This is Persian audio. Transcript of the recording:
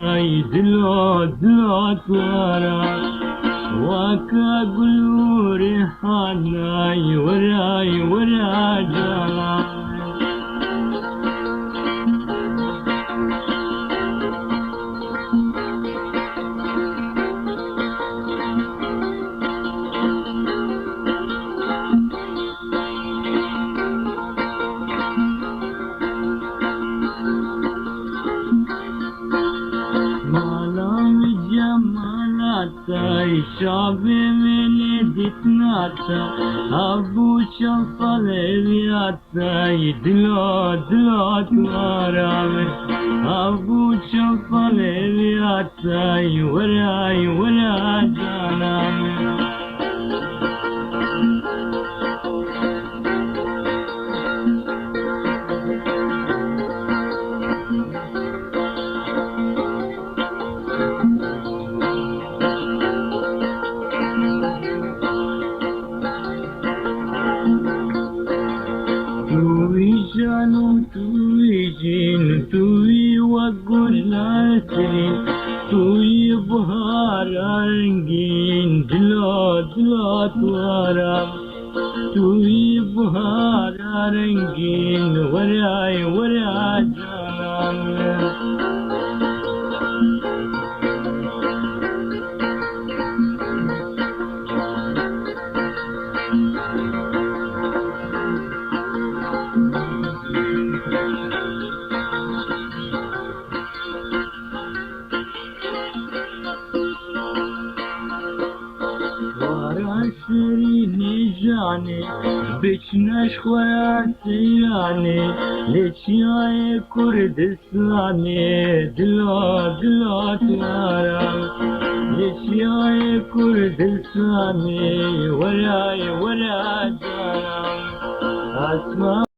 اي دلوت ورا واكا قلو ريحاناي وراي ورا جاي جمالاتي شعبي من ديتناتا أبو شنطل بياتي دلوت ورامي أبو شنطل بياتي وراي ورا جانامي توي وقول ناسين توي بهار رنگين دلوت ورام توي بهار رنگين وراي ورا جانام شيريني جاني بچنش خواتياني لچياي كردستاني دلوت ورام لچياي كردستاني وراي ورا جانام اسمع